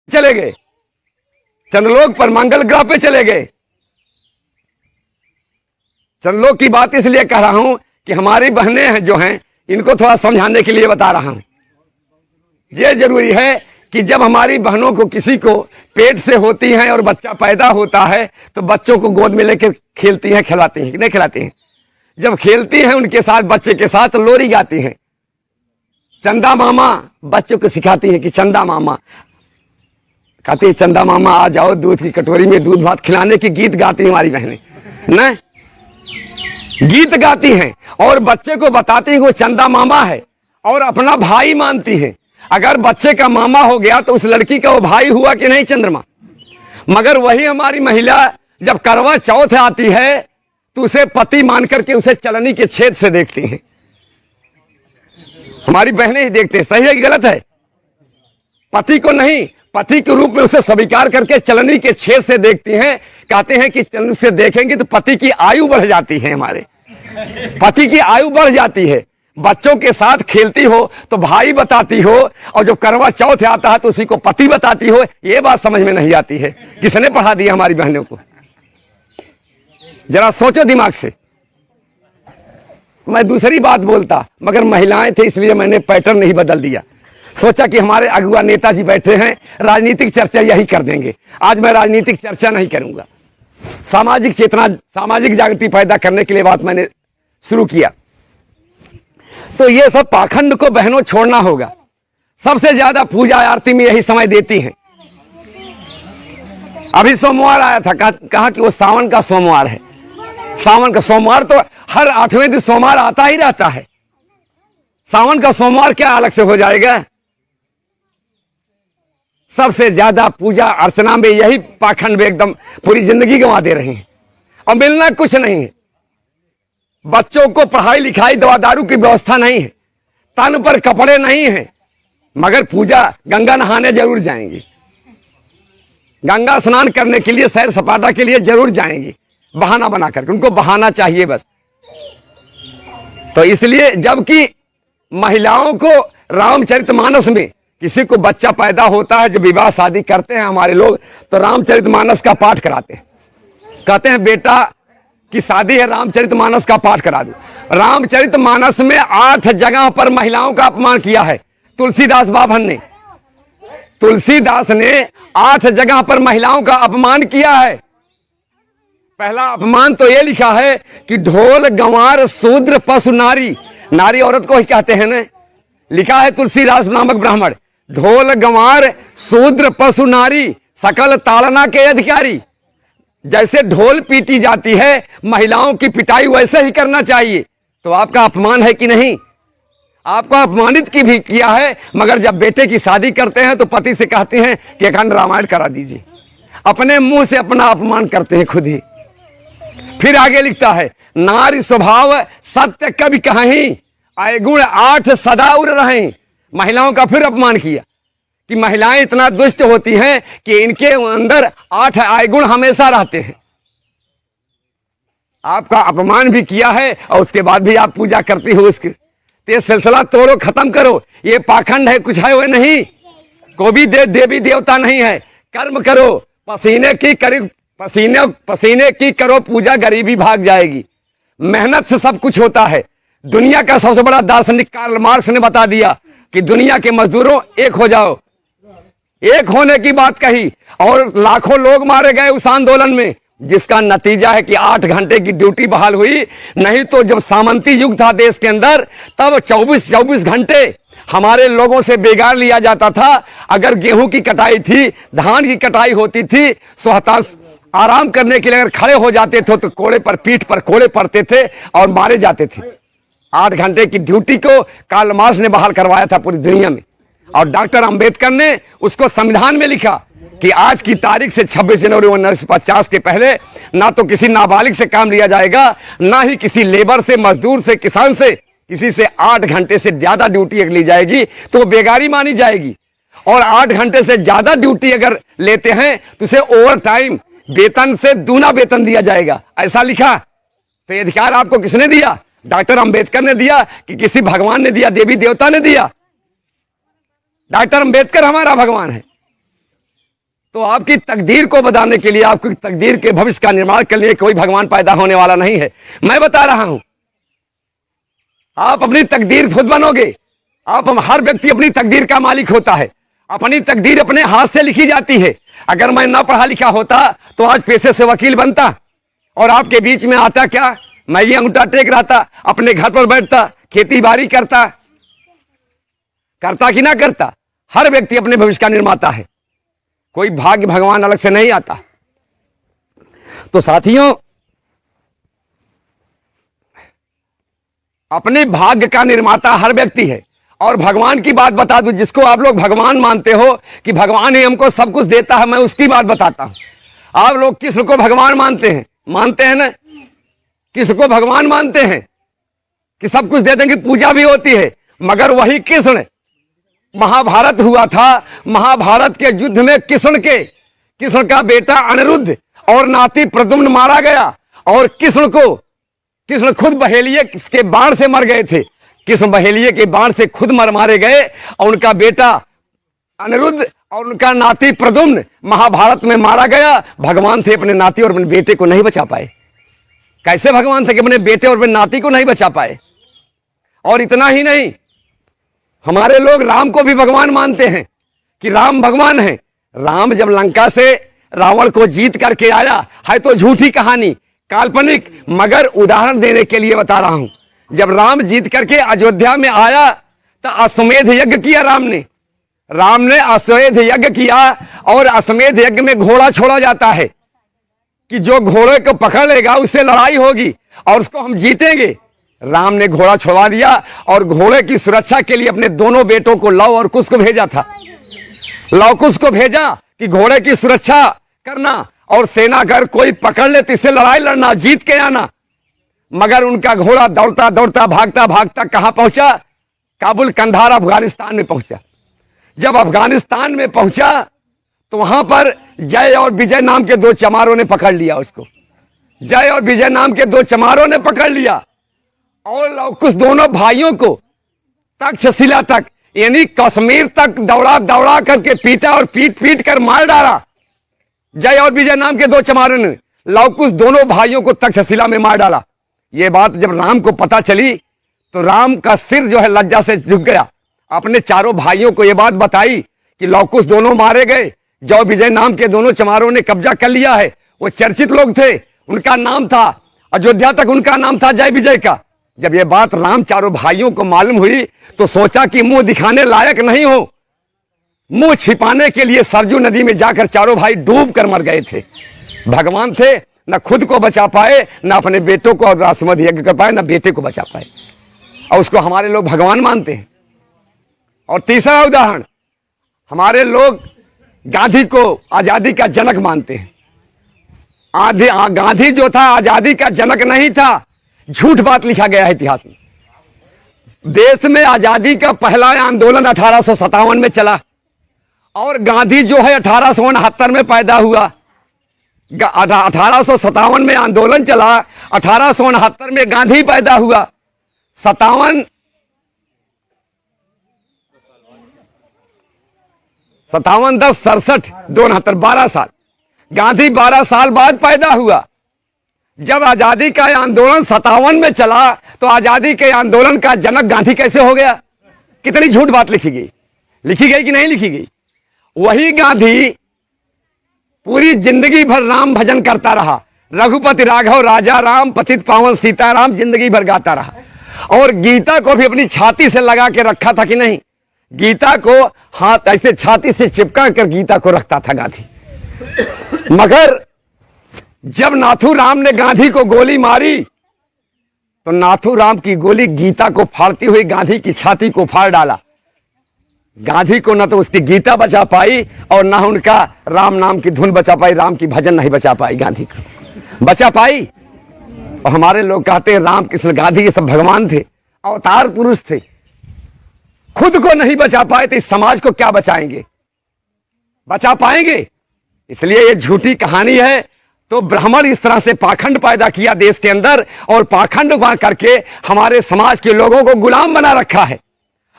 चले गए, चंद्रलोक पर मंगल ग्रह पे चले गए। चंद्रलोक की बात इसलिए कह रहा हूं कि हमारी बहनें जो हैं इनको थोड़ा समझाने के लिए बता रहा हूं। यह जरूरी है कि जब हमारी बहनों को किसी को पेट से होती हैं और बच्चा पैदा होता है तो बच्चों को गोद में लेकर खेलती हैं, खिलाती हैं, नहीं खिलाती हैं। जब खेलती हैं उनके साथ, बच्चे के साथ लोरी गाती हैं, चंदा मामा बच्चों को सिखाती हैं कि चंदा मामा, कहती है चंदा मामा आ जाओ, दूध की कटोरी में दूध भात खिलाने की गीत गाती हैं हमारी बहनें, न गीत गाती हैं और बच्चे को बताती हैं वो चंदा मामा है और अपना भाई मानती हैं। अगर बच्चे का मामा हो गया तो उस लड़की का वो भाई हुआ कि नहीं चंद्रमा। मगर वही हमारी महिला जब करवा चौथ आती है तो उसे पति मान करके उसे चलनी के छेद से देखती हैं। हमारी बहनें ही देखते हैं, सही है कि गलत है? पति को नहीं, पति के रूप में उसे स्वीकार करके चलनी के छेद से देखती हैं। कहते हैं कि चलनी से देखेंगे तो पति की आयु बढ़ जाती है, हमारे पति की आयु बढ़ जाती है। बच्चों के साथ खेलती हो तो भाई बताती हो और जब करवा चौथ आता है तो उसी को पति बताती हो। ये बात समझ में नहीं आती है। किसने पढ़ा दिया हमारी बहनों को? जरा सोचो दिमाग से। मैं दूसरी बात बोलता मगर महिलाएं थे इसलिए मैंने पैटर्न नहीं बदल दिया। सोचा कि हमारे अगुआ नेताजी बैठे हैं, राजनीतिक चर्चा यही कर देंगे। आज मैं राजनीतिक चर्चा नहीं करूंगा। सामाजिक चेतना, सामाजिक जागृति पैदा करने के लिए बात मैंने शुरू किया। तो ये सब पाखंड को बहनों छोड़ना होगा। सबसे ज्यादा पूजा आरती में यही समय देती हैं। अभी सोमवार आया था, कहा कि वो सावन का सोमवार है। सावन का सोमवार तो हर 8वें दिन सोमवार आता ही रहता है। सावन का सोमवार क्या अलग से हो जाएगा? सबसे ज्यादा पूजा अर्चना में यही पाखंड एकदम पूरी जिंदगी गंवा दे रहे हैं और मिलना कुछ नहीं है। बच्चों को पढ़ाई लिखाई दवा दारू की व्यवस्था नहीं है, तन पर कपड़े नहीं हैं, मगर पूजा गंगा नहाने जरूर जाएंगी, गंगा स्नान करने के लिए, सैर सपाटा के लिए जरूर जाएंगी, बहाना बना करके। उनको बहाना चाहिए बस। तो इसलिए जबकि महिलाओं को रामचरितमानस में किसी को बच्चा पैदा होता है, जब विवाह शादी करते हैं हमारे लोग तो रामचरितमानस का पाठ कराते हैं। कहते हैं बेटा की शादी है, रामचरितमानस का पाठ करा दो। रामचरितमानस में 8 जगह पर महिलाओं का अपमान किया है तुलसीदास बाभन ने। तुलसीदास ने 8 जगह पर महिलाओं का अपमान किया है। पहला अपमान तो ये लिखा है कि ढोल गंवार शूद्र पशु नारी, नारी औरत को ही कहते हैं ना, लिखा है तुलसीदास नामक ब्राह्मण, ढोल गंवार शूद्र पशु नारी सकल ताड़ना के अधिकारी। जैसे ढोल पीटी जाती है महिलाओं की पिटाई वैसे ही करना चाहिए। तो आपका अपमान है कि नहीं? आपको अपमानित की भी किया है। मगर जब बेटे की शादी करते हैं तो पति से कहते हैं कि अखंड रामायण करा दीजिए। अपने मुंह से अपना अपमान करते हैं खुद ही। फिर आगे लिखता है नारी स्वभाव सत्य कभी कहीं, अवगुण 8 सदा उर रहें। महिलाओं का फिर अपमान किया कि महिलाएं इतना दुष्ट होती हैं कि इनके अंदर 8 अवगुण हमेशा रहते हैं। आपका अपमान भी किया है और उसके बाद भी आप पूजा करती हो उसकी। तो ये सिलसिला तोड़ो, खत्म करो। ये पाखंड है, कुछ है वो नहीं। कोई भी देवी देवता नहीं है। कर्म करो, पसीने की करो पूजा, गरीबी भाग जाएगी। मेहनत से सब कुछ होता है। दुनिया का सबसे बड़ा दार्शनिक कार्ल मार्क्स ने बता दिया कि दुनिया के मजदूरों एक हो जाओ। एक होने की बात कही और लाखों लोग मारे गए उस आंदोलन में, जिसका नतीजा है कि 8 घंटे की ड्यूटी बहाल हुई। नहीं तो जब सामंती युग था देश के अंदर तब 24 घंटे हमारे लोगों से बेगार लिया जाता था। अगर गेहूं की कटाई थी, धान की कटाई होती थी, सोहता आराम करने के लिए अगर खड़े हो जाते थे तो कोड़े पर, पीठ पर कोड़े पड़ते थे और मारे जाते थे। 8 घंटे की ड्यूटी को कार्ल मार्क्स ने बहाल करवाया था पूरी दुनिया में। और डॉक्टर अंबेडकर ने उसको संविधान में लिखा कि आज की तारीख से 26 जनवरी 1950 के पहले ना तो किसी नाबालिग से काम लिया जाएगा, ना ही किसी लेबर से, मजदूर से, किसान से, किसी से 8 घंटे से ज्यादा ड्यूटी अगर ली जाएगी तो वो बेगारी मानी जाएगी। और 8 घंटे से ज्यादा ड्यूटी अगर लेते हैं तो उसे ओवर टाइम वेतन से दूना वेतन दिया जाएगा, ऐसा लिखा। तो ये अधिकार आपको किसने दिया? डॉक्टर अंबेडकर ने दिया कि किसी भगवान ने दिया, देवी देवता ने दिया? डॉक्टर अंबेडकर हमारा भगवान है। तो आपकी तकदीर को बदलने के लिए, आपकी तकदीर के भविष्य का निर्माण करने के लिए कोई भगवान पैदा होने वाला नहीं है। मैं बता रहा हूं, आप अपनी तकदीर खुद बनोगे। हर व्यक्ति अपनी तकदीर का मालिक होता है। अपनी तकदीर अपने हाथ से लिखी जाती है। अगर मैं ना पढ़ा लिखा होता तो आज पेशे से वकील बनता और आपके बीच में आता क्या, मैं ये अंगूठा टेक रहता, अपने घर पर बैठता, खेती बाड़ी करता कि ना करता। हर व्यक्ति अपने भविष्य का निर्माता है, कोई भाग्य भगवान अलग से नहीं आता। तो साथियों, अपने भाग्य का निर्माता हर व्यक्ति है। और भगवान की बात बता दूं, जिसको आप लोग भगवान मानते हो कि भगवान ही हमको सब कुछ देता है, मैं उसकी बात बताता हूं। आप लोग किसको भगवान मानते हैं ना, किसको भगवान मानते हैं कि सब कुछ देते हैं, कि पूजा भी होती है। मगर वही कृष्ण, महाभारत हुआ था, महाभारत के युद्ध में कृष्ण का बेटा अनिरुद्ध और नाती प्रद्युम्न मारा गया। और कृष्ण खुद बहेलिये के बाण से मर गए थे। कृष्ण बहेलिये के बाण से खुद मारे गए और उनका बेटा अनिरुद्ध और उनका नाती प्रद्युम्न महाभारत में मारा गया। भगवान थे, अपने नाती और अपने बेटे को नहीं बचा पाए। कैसे भगवान थे कि अपने बेटे और अपने नाती को नहीं बचा पाए। और इतना ही नहीं, हमारे लोग राम को भी भगवान मानते हैं कि राम भगवान है। राम जब लंका से रावण को जीत करके आया है, तो झूठी कहानी, काल्पनिक, मगर उदाहरण देने के लिए बता रहा हूं। जब राम जीत करके अयोध्या में आया तो अश्वमेध यज्ञ किया राम ने अश्वमेध यज्ञ किया। और अश्वमेध यज्ञ में घोड़ा छोड़ा जाता है कि जो घोड़े को पकड़ लेगा उससे लड़ाई होगी और उसको हम जीतेंगे। राम ने घोड़ा छोड़ा दिया और घोड़े की सुरक्षा के लिए अपने दोनों बेटों को लव और कुश को भेजा था। लव कुश को भेजा कि घोड़े की सुरक्षा करना और सेना अगर कोई पकड़ ले तो इससे लड़ाई लड़ना, जीत के आना। मगर उनका घोड़ा दौड़ता दौड़ता भागता भागता कहां पहुंचा, काबुल, कंधार, अफगानिस्तान में पहुंचा। जब अफगानिस्तान में पहुंचा तो वहां पर जय और विजय नाम के दो चमारों ने पकड़ लिया उसको। जय और विजय नाम के दो चमारों ने पकड़ लिया और लवकुश दोनों भाइयों को तक्षशिला तक, यानी कश्मीर तक दौड़ा दौड़ा करके पीटा और पीट कर मार डाला। जय और विजय नाम के दो चमारों ने लवकुश दोनों भाइयों को तक्षशिला में मार डाला। यह बात जब राम को पता चली तो राम का सिर जो है लज्जा से झुक गया। अपने चारों भाइयों को यह बात बताई कि लवकुश दोनों मारे गए, जय विजय नाम के दोनों चमारों ने कब्जा कर लिया है। वो चर्चित लोग थे, उनका नाम था, अयोध्या तक उनका नाम था जय विजय का। जब यह बात राम चारों भाइयों को मालूम हुई तो सोचा कि मुंह दिखाने लायक नहीं हो, मुंह छिपाने के लिए सरजू नदी में जाकर चारों भाई डूब कर मर गए थे। भगवान थे, न खुद को बचा पाए, न अपने बेटों को और अश्वमेध यज्ञ कर पाए, न बेटे को बचा पाए, और उसको हमारे लोग भगवान मानते हैं। और तीसरा उदाहरण, हमारे लोग गांधी को आजादी का जनक मानते हैं। गांधी जो था आजादी का जनक नहीं था, झूठ बात लिखा गया है इतिहास में। देश में आजादी का पहला आंदोलन 1857 में चला और गांधी जो है 1869 में पैदा हुआ। 1857 में आंदोलन चला, 1869 में गांधी पैदा हुआ। 57 10 67 269 12 साल, गांधी 12 साल बाद पैदा हुआ। जब आजादी का आंदोलन 57 में चला तो आजादी के आंदोलन का जनक गांधी कैसे हो गया? कितनी झूठ बात लिखी गई कि नहीं लिखी गई? वही गांधी पूरी जिंदगी भर राम भजन करता रहा, रघुपति राघव राजा राम, पतित पावन सीताराम, जिंदगी भर गाता रहा। और गीता को भी अपनी छाती से लगा के रखा था कि नहीं? गीता को हाथ ऐसे छाती से चिपका कर गीता को रखता था गांधी। मगर जब नाथूराम ने गांधी को गोली मारी तो नाथूराम की गोली गीता को फाड़ती हुई गांधी की छाती को फाड़ डाला। गांधी को न तो उसकी गीता बचा पाई और न उनका राम नाम की धुन बचा पाई, राम की भजन नहीं बचा पाई, गांधी को बचा पाई। और हमारे लोग कहते हैं राम कृष्ण गांधी ये सब भगवान थे, अवतार पुरुष थे, खुद को नहीं बचा पाए तो इस समाज को क्या बचाएंगे? बचा पाएंगे? इसलिए ये झूठी कहानी है। तो ब्राह्मण इस तरह से पाखंड पैदा किया देश के अंदर और पाखंड करके हमारे समाज के लोगों को गुलाम बना रखा है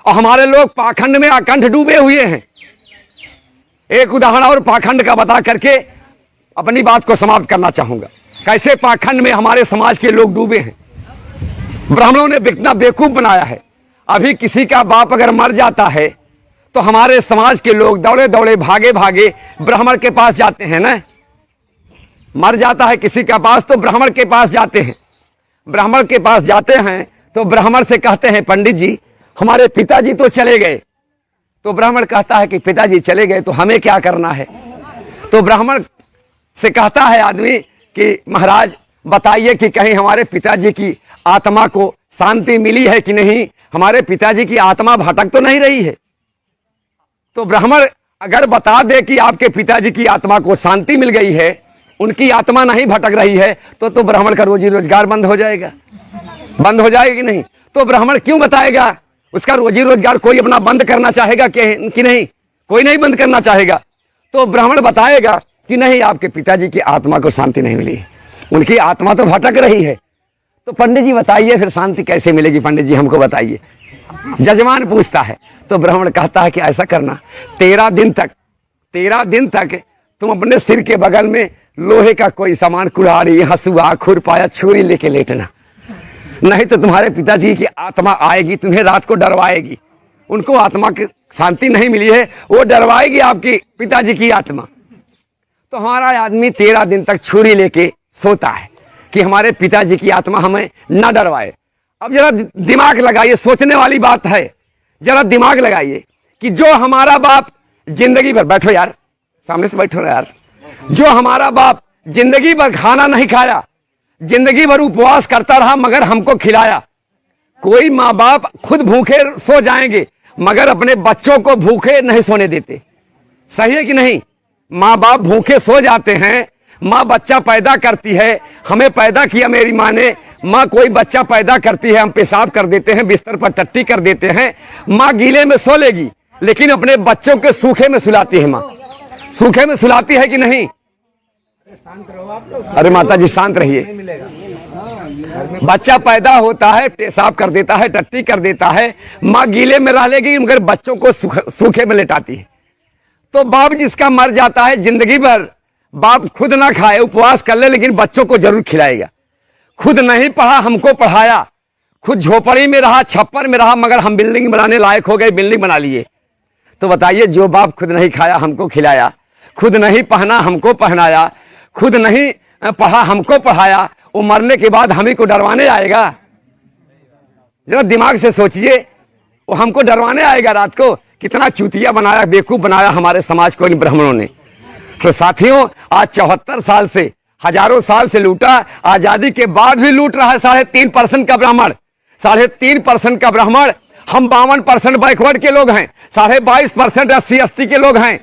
और हमारे लोग पाखंड में अकंठ डूबे हुए हैं। एक उदाहरण और पाखंड का बता करके अपनी बात को समाप्त करना चाहूंगा। कैसे पाखंड में हमारे समाज के लोग डूबे हैं, ब्राह्मणों ने कितना बेवकूफ बनाया है। अभी किसी का बाप अगर मर जाता है तो हमारे समाज के लोग दौड़े दौड़े भागे भागे ब्राह्मण के पास जाते हैं ना। मर जाता है किसी का पास तो ब्राह्मण के पास जाते हैं। ब्राह्मण के पास जाते हैं तो ब्राह्मण से कहते हैं पंडित जी हमारे पिताजी तो चले गए। तो ब्राह्मण कहता है कि पिताजी चले गए तो हमें क्या करना है। तो ब्राह्मण से कहता है आदमी कि महाराज बताइए कि कहीं हमारे पिताजी की आत्मा को शांति मिली है कि नहीं, हमारे पिताजी की आत्मा भटक तो नहीं रही है। तो ब्राह्मण अगर बता दे कि आपके पिताजी की आत्मा को शांति मिल गई है, उनकी आत्मा नहीं भटक रही है, तो ब्राह्मण का रोजी रोजगार बंद हो जाएगा। बंद हो जाएगा कि नहीं? तो ब्राह्मण क्यों बताएगा? उसका रोजी रोजगार कोई अपना बंद करना चाहेगा कि नहीं? कोई नहीं बंद करना चाहेगा। तो ब्राह्मण बताएगा कि नहीं आपके पिताजी की आत्मा को शांति नहीं मिली, उनकी आत्मा तो भटक रही है। तो पंडित जी बताइए फिर शांति कैसे मिलेगी, पंडित जी हमको बताइए। जजमान पूछता है तो ब्राह्मण कहता है कि ऐसा करना 13 दिन तक तुम अपने सिर के बगल में लोहे का कोई सामान, कुल्हाड़ी, हंसुआ, खुरपा, छुरी लेके लेटना, नहीं तो तुम्हारे पिताजी की आत्मा आएगी, तुम्हें रात को डरवाएगी। उनको आत्मा की शांति नहीं मिली है, वो डरवाएगी आपकी पिताजी की आत्मा। तो हमारा आदमी 13 दिन तक छुरी लेके सोता है कि हमारे पिताजी की आत्मा हमें न डरवाए। अब जरा दिमाग लगाइए, सोचने वाली बात है, जरा दिमाग लगाइए कि जो हमारा बाप जिंदगी भर, बैठो यार सामने से बैठो ना यार, जो हमारा बाप जिंदगी भर खाना नहीं खाया, जिंदगी भर उपवास करता रहा मगर हमको खिलाया। कोई माँ बाप खुद भूखे सो जाएंगे मगर अपने बच्चों को भूखे नहीं सोने देते। सही है कि नहीं? माँ बाप भूखे सो जाते हैं, माँ बच्चा पैदा करती है, हमें पैदा किया मेरी माँ ने, माँ कोई बच्चा पैदा करती है, हम पेशाब कर देते हैं, बिस्तर पर टट्टी कर देते हैं, माँ गीले में सो लेगी लेकिन अपने बच्चों के सूखे में सुलाती है। माँ सूखे में सुलाती है कि नहीं? अरे माता जी शांत रहिए। बच्चा पैदा होता है, पेशाब कर देता है, टट्टी कर देता है, माँ गीले में रह लेगी मगर बच्चों को सूखे में लेटाती है। तो बाप जिसका मर जाता है जिंदगी भर बाप खुद ना खाए, उपवास कर ले लेकिन बच्चों को जरूर खिलाएगा। खुद नहीं पढ़ा, हमको पढ़ाया, खुद झोपड़ी में रहा, छप्पर में रहा मगर हम बिल्डिंग बनाने लायक हो गए, बिल्डिंग बना लिए। तो बताइए जो बाप खुद नहीं खाया हमको खिलाया, खुद नहीं पहना हमको पहनाया, खुद नहीं पढ़ा हमको पढ़ाया, वो मरने के बाद हमें को डरवाने आएगा? जरा दिमाग से सोचिए, वो हमको डरवाने आएगा रात को? कितना चूतिया बनाया, बेवकूफ बनाया हमारे समाज को इन ब्राह्मणों ने। तो साथियों आज 74 साल से, हजारों साल से लूटा, आजादी के बाद भी लूट रहा है 3.5% का ब्राह्मण। 3.5% का ब्राह्मण, हम 52% बैकवर्ड के लोग हैं, 22.5% SC/ST के लोग हैं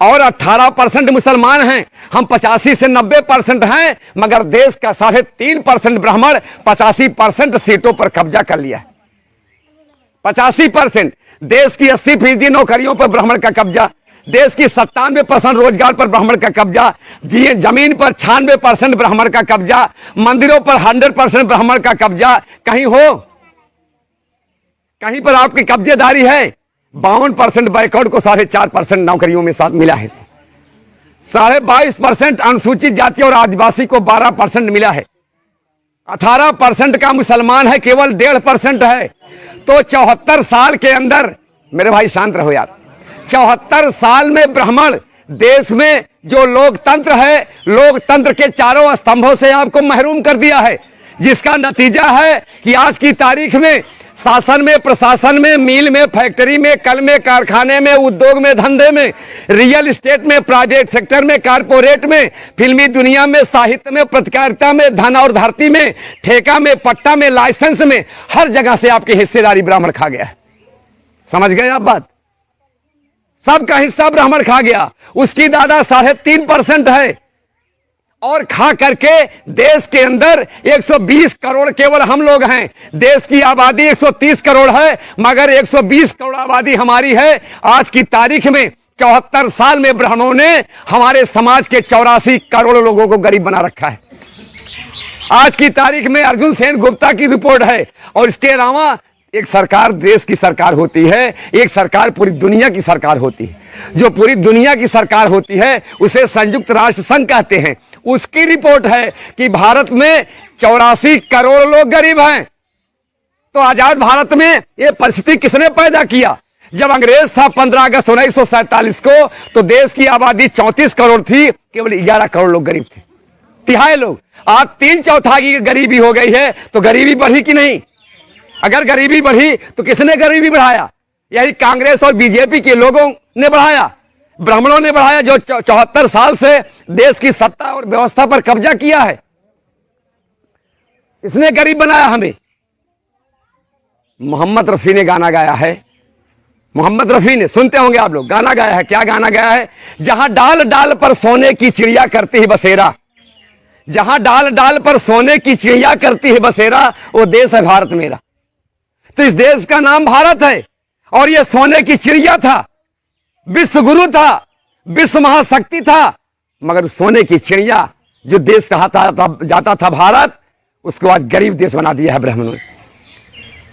और 18% मुसलमान हैं, हम 85 से 90% हैं मगर देश का 3.5% ब्राह्मण 85% सीटों पर कब्जा कर लिया है। 85%, देश की 80% नौकरियों पर ब्राह्मण का कब्जा, देश की 97% रोजगार पर ब्राह्मण का कब्जा, जमीन पर 96% ब्राह्मण का कब्जा, मंदिरों पर 100% ब्राह्मण का कब्जा। कहीं हो, कहीं पर आपकी कब्जेदारी है? 52% बैकवर्ड को 4.5% नौकरियों में साथ मिला है, 22.5% अनुसूचित जाति और आदिवासी को 12% मिला है, 18% का मुसलमान है, केवल 1.5% है। तो 74 साल के अंदर, मेरे भाई शांत रहो यार, 74 साल में ब्राह्मण देश में जो लोकतंत्र है, लोकतंत्र के चारों स्तंभों से आपको महरूम कर दिया है, जिसका नतीजा है कि आज की तारीख में शासन में, प्रशासन में, मिल में, फैक्ट्री में, कल में, कारखाने में, उद्योग में, धंधे में, रियल एस्टेट में, प्राइवेट सेक्टर में, कारपोरेट में, फिल्मी दुनिया में, साहित्य में, पत्रकारिता में, धन और धरती में, ठेका में, पट्टा में, लाइसेंस में, हर जगह से आपकी हिस्सेदारी ब्राह्मण खा गया है। समझ गए आप बात? सबका हिस्सा ब्राह्मण खा गया। उसकी दादा 3.5% है और खा करके देश के अंदर 120 करोड़ केवल हम लोग हैं। देश की आबादी 130 करोड़ है मगर 120 करोड़ आबादी हमारी है। आज की तारीख में 74 साल में ब्राह्मणों ने हमारे समाज के 84 करोड़ लोगों को गरीब बना रखा है। आज की तारीख में अर्जुन सेन गुप्ता की रिपोर्ट है और इसके अलावा एक सरकार देश की सरकार होती है, एक सरकार पूरी दुनिया की सरकार होती है। जो पूरी दुनिया की सरकार होती है उसे संयुक्त राष्ट्र संघ कहते हैं। उसकी रिपोर्ट है कि भारत में 84 करोड़ लोग गरीब हैं। तो आजाद भारत में यह परिस्थिति किसने पैदा किया? जब अंग्रेज था 15 अगस्त 1947 को, तो देश की आबादी 34 करोड़ थी, केवल 11 करोड़ लोग गरीब थे, तिहाई लोग। आज 3/4 की गरीबी हो गई है, तो गरीबी बढ़ी कि नहीं? अगर गरीबी बढ़ी तो किसने गरीबी बढ़ाया? यही कांग्रेस और बीजेपी के लोगों ने बढ़ाया, ब्राह्मणों ने बढ़ाया, जो 74 साल से देश की सत्ता और व्यवस्था पर कब्जा किया है। इसने गरीब बनाया हमें। मोहम्मद रफी ने गाना गाया है, मोहम्मद रफी ने, सुनते होंगे आप लोग, गाना गाया है। क्या गाना गाया है? जहां डाल डाल पर सोने की चिड़िया करती है बसेरा, जहां डाल डाल पर सोने की चिड़िया करती है बसेरा, वो देश है भारत मेरा। तो इस देश का नाम भारत है और ये सोने की चिड़िया था, विश्व गुरु था, विश्व महाशक्ति था, मगर सोने की चिड़िया जो देश कहा जाता था भारत, उसको आज गरीब देश बना दिया है ब्राह्मणों ने।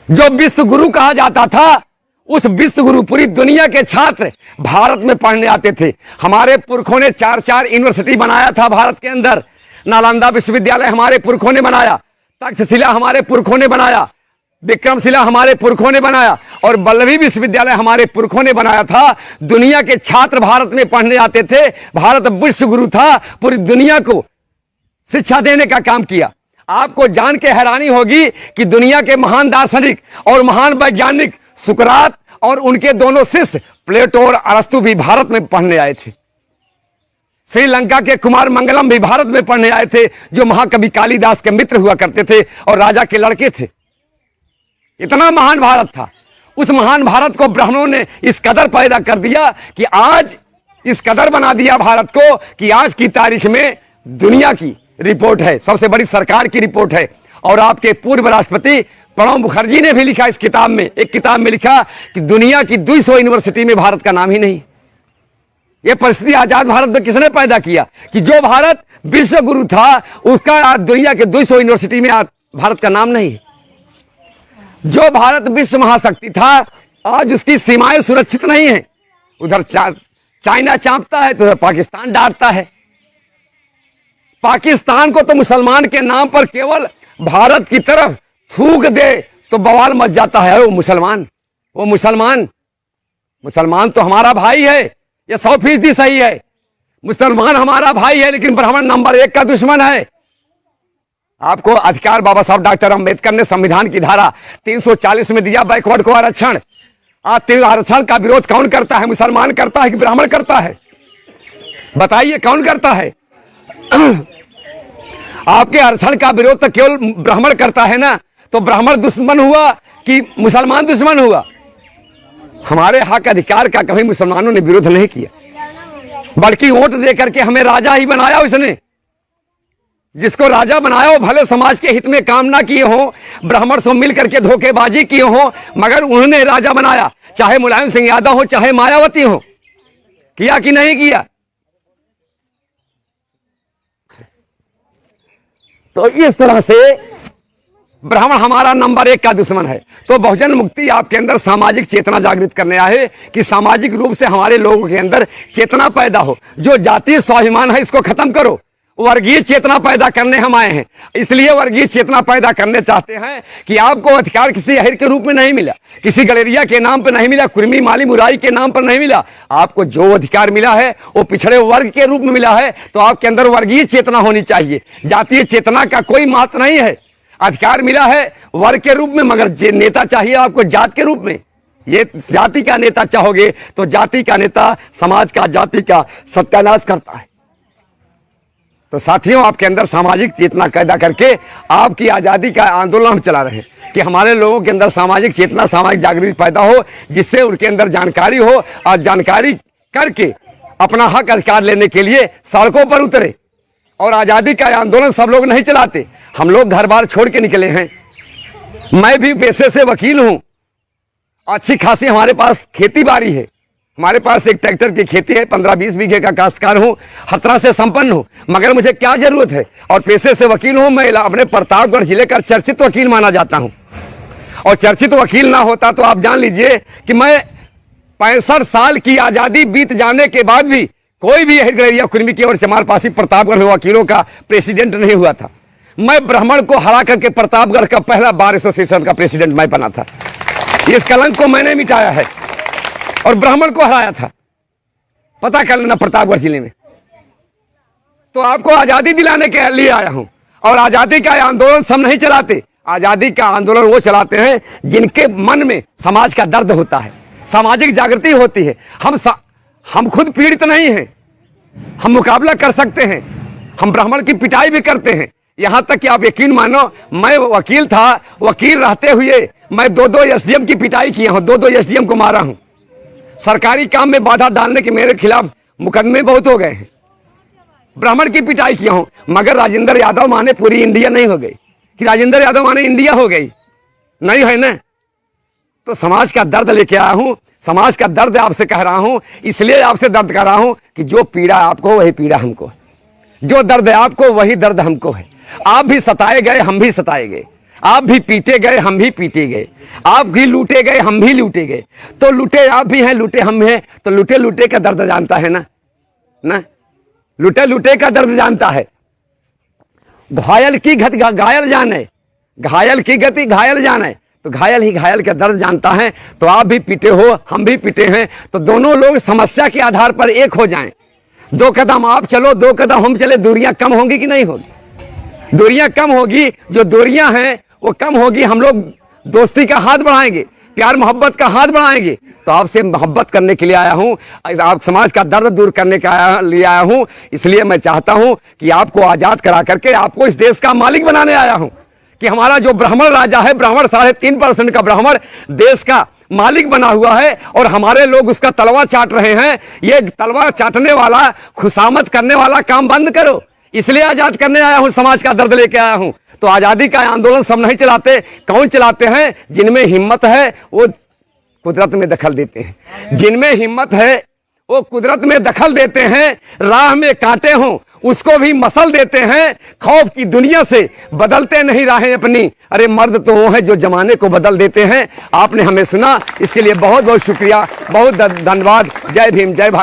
जो विश्व गुरु कहा जाता था, उस विश्व गुरु पूरी दुनिया के छात्र भारत में पढ़ने आते थे। हमारे पुरखों ने 4 यूनिवर्सिटी बनाया था भारत के अंदर। नालंदा विश्वविद्यालय हमारे पुरखों ने बनाया, तक्षशिला हमारे पुरखों ने बनाया, विक्रमशिला हमारे पुरखों ने बनाया, और वल्लभी विश्वविद्यालय हमारे पुरखों ने बनाया था। दुनिया के छात्र भारत में पढ़ने आते थे। भारत विश्व गुरु था, पूरी दुनिया को शिक्षा देने का काम किया। आपको जान के हैरानी होगी कि दुनिया के महान दार्शनिक और महान वैज्ञानिक सुकरात और उनके दोनों शिष्य प्लेटो और अरस्तु भी भारत में पढ़ने आए थे। श्रीलंका के कुमार मंगलम भी भारत में पढ़ने आए थे, जो महाकवि कालिदास के मित्र हुआ करते थे और राजा के लड़के थे। इतना महान भारत था। उस महान भारत को ब्राह्मणों ने इस कदर पैदा कर दिया कि आज इस कदर बना दिया भारत को कि आज की तारीख में दुनिया की रिपोर्ट है, सबसे बड़ी सरकार की रिपोर्ट है। और आपके पूर्व राष्ट्रपति प्रणब मुखर्जी ने भी लिखा इस किताब में, एक किताब में लिखा कि दुनिया की 200 यूनिवर्सिटी में भारत का नाम ही नहीं। यह परिस्थिति आजाद भारत में किसने पैदा किया कि जो भारत विश्व गुरु था, उसका आज दुनिया के 200 यूनिवर्सिटी में आज भारत का नाम नहीं। जो भारत विश्व महाशक्ति था, आज उसकी सीमाएं सुरक्षित नहीं है। उधर चाइना चांपता है तो उधर पाकिस्तान डांटता है। पाकिस्तान को तो मुसलमान के नाम पर केवल भारत की तरफ थूक दे तो बवाल मच जाता है। वो मुसलमान तो हमारा भाई है, यह 100% सही है। मुसलमान हमारा भाई है, लेकिन ब्राह्मण नंबर 1 का दुश्मन है। आपको अधिकार बाबा साहब डॉक्टर अंबेडकर ने संविधान की धारा 340 में दिया बैकवर्ड को आरक्षण। आज आरक्षण का विरोध कौन करता है? मुसलमान करता है कि ब्राह्मण करता है? बताइए कौन करता है? आपके आरक्षण का विरोध तो केवल ब्राह्मण करता है ना, तो ब्राह्मण दुश्मन हुआ कि मुसलमान दुश्मन हुआ? हमारे हक अधिकार का कभी मुसलमानों ने विरोध नहीं किया, बल्कि वोट दे करके हमें राजा ही बनाया। उसने जिसको राजा बनाया वो भले समाज के हित में काम ना किए हो, ब्राह्मण से मिल करके धोखेबाजी किए हो, मगर उन्होंने राजा बनाया। चाहे मुलायम सिंह यादव हो, चाहे मायावती हो, किया कि नहीं किया? तो इस तरह से ब्राह्मण हमारा नंबर 1 का दुश्मन है। तो बहुजन मुक्ति आपके अंदर सामाजिक चेतना जागृत करने आए कि सामाजिक रूप से हमारे लोगों के अंदर चेतना पैदा हो। जो जातीय स्वाभिमान है इसको खत्म करो, वर्गीय चेतना पैदा करने हम आए हैं। इसलिए वर्गीय चेतना पैदा करने चाहते हैं कि आपको अधिकार किसी अहिर के रूप में नहीं मिला, किसी गलेरिया के नाम पर नहीं मिला, कुर्मी माली मुरारी के नाम पर नहीं मिला। आपको जो अधिकार मिला है वो पिछड़े वर्ग के रूप में मिला है। तो आपके अंदर वर्गीय चेतना होनी चाहिए, जातीय चेतना का कोई महत्व नहीं है। अधिकार मिला है वर्ग के रूप में, मगर नेता चाहिए आपको जात के रूप में। ये जाति का नेता चाहोगे तो जाति का नेता समाज का, जाति का सत्यानाश करता है। तो साथियों, आपके अंदर सामाजिक चेतना पैदा करके आपकी आजादी का आंदोलन हम चला रहे हैं कि हमारे लोगों के अंदर सामाजिक चेतना, सामाजिक जागृति पैदा हो, जिससे उनके अंदर जानकारी हो और जानकारी करके अपना हक अधिकार लेने के लिए सड़कों पर उतरे। और आजादी का आंदोलन सब लोग नहीं चलाते, हम लोग घर बार छोड़ के निकले हैं। मैं भी पेशे से वकील हूं, अच्छी खासी हमारे पास खेती बाड़ी है। हमारे पास एक ट्रैक्टर की खेती है, 15-20 बीघे का काश्तकार हूं, हर तरह से संपन्न हूं, मगर मुझे क्या जरूरत है? और पेशे से वकील हूं मैं, अपने प्रतापगढ़ जिले का चर्चित वकील माना जाता हूं। और चर्चित वकील ना होता तो आप जान लीजिए कि मैं 65 साल की आजादी बीत जाने के बाद भी कोई भी गलेरिया कुर्मी की और चमारपासी प्रतापगढ़ वकीलों का प्रेसिडेंट नहीं हुआ था। मैं ब्राह्मण को हरा करके प्रतापगढ़ का पहला बार एसोसिएशन का प्रेसिडेंट मैं बना था। इस कलंक को मैंने मिटाया है और ब्राह्मण को हराया था। पता कर लेना प्रतापगढ़ जिले में। तो आपको आजादी दिलाने के लिए आया हूं। और आजादी का आंदोलन सब नहीं चलाते। आजादी का आंदोलन वो चलाते हैं जिनके मन में समाज का दर्द होता है, सामाजिक जागृति होती है। हम खुद पीड़ित नहीं हैं, हम मुकाबला कर सकते हैं, हम ब्राह्मण की पिटाई भी करते हैं। यहां तक कि आप यकीन मानो, मैं वकील था, वकील रहते हुए मैं 2-2 एसडीएम की पिटाई किया हूं, 2-2 एसडीएम को मारा हूं। सरकारी काम में बाधा डालने के मेरे खिलाफ मुकदमे बहुत हो गए हैं। ब्राह्मण की पिटाई किया हूं, मगर राजेंद्र यादव माने पूरी इंडिया नहीं हो गई कि राजेंद्र यादव माने इंडिया हो गई, नहीं है ना। तो समाज का दर्द लेके आया हूं, समाज का दर्द आपसे कह रहा हूं, इसलिए आपसे दर्द कर रहा हूं कि जो पीड़ा आपको वही पीड़ा हमको है, जो दर्द है आपको वही दर्द हमको है। आप भी सताए गए, हम भी सताए गए, आप भी पीटे गए, हम भी पीटे गए, आप भी लूटे गए, हम भी लूटे गए। तो लूटे आप भी हैं, लूटे हम हैं। तो लूटे लूटे का दर्द जानता है ना लूटे लूटे का दर्द जानता है। घायल की गति घायल जाने, घायल की गति घायल जाने। तो घायल ही घायल का दर्द जानता है। तो आप भी पीटे हो, हम भी पीटे हैं। तो दोनों लोग समस्या के आधार पर एक हो जाएं। 2 कदम आप चलो, 2 कदम हम चले, दूरियां कम होंगी कि नहीं होगी? दूरियां कम होगी। जो दूरियां हैं वो कम होगी। हम लोग दोस्ती का हाथ बढ़ाएंगे, प्यार मोहब्बत का हाथ बढ़ाएंगे। तो आपसे मोहब्बत करने के लिए आया हूं, आप समाज का दर्द दूर करने का लिए आया हूं। इसलिए मैं चाहता हूं कि आपको आजाद करा करके आपको इस देश का मालिक बनाने आया हूं कि हमारा जो ब्राह्मण राजा है, ब्राह्मण 3.5% का ब्राह्मण देश का मालिक बना हुआ है और हमारे लोग उसका तलवा चाट रहे हैं। ये तलवा चाटने वाला, खुशामद करने वाला काम बंद करो। इसलिए आजाद करने आया हूं, समाज का दर्द लेके आया हूं। तो आजादी का आंदोलन सब नहीं चलाते। कौन चलाते हैं? जिनमें हिम्मत है वो कुदरत में दखल देते हैं। जिनमें हिम्मत है वो कुदरत में दखल देते हैं। राह में कांटे हों उसको भी मसल देते हैं। खौफ की दुनिया से बदलते नहीं राहें अपनी। अरे मर्द तो वो है जो जमाने को बदल देते हैं। आपने हमें सुना, इसके लिए बहुत बहुत शुक्रिया, बहुत धन्यवाद। जय भीम, जय भारत।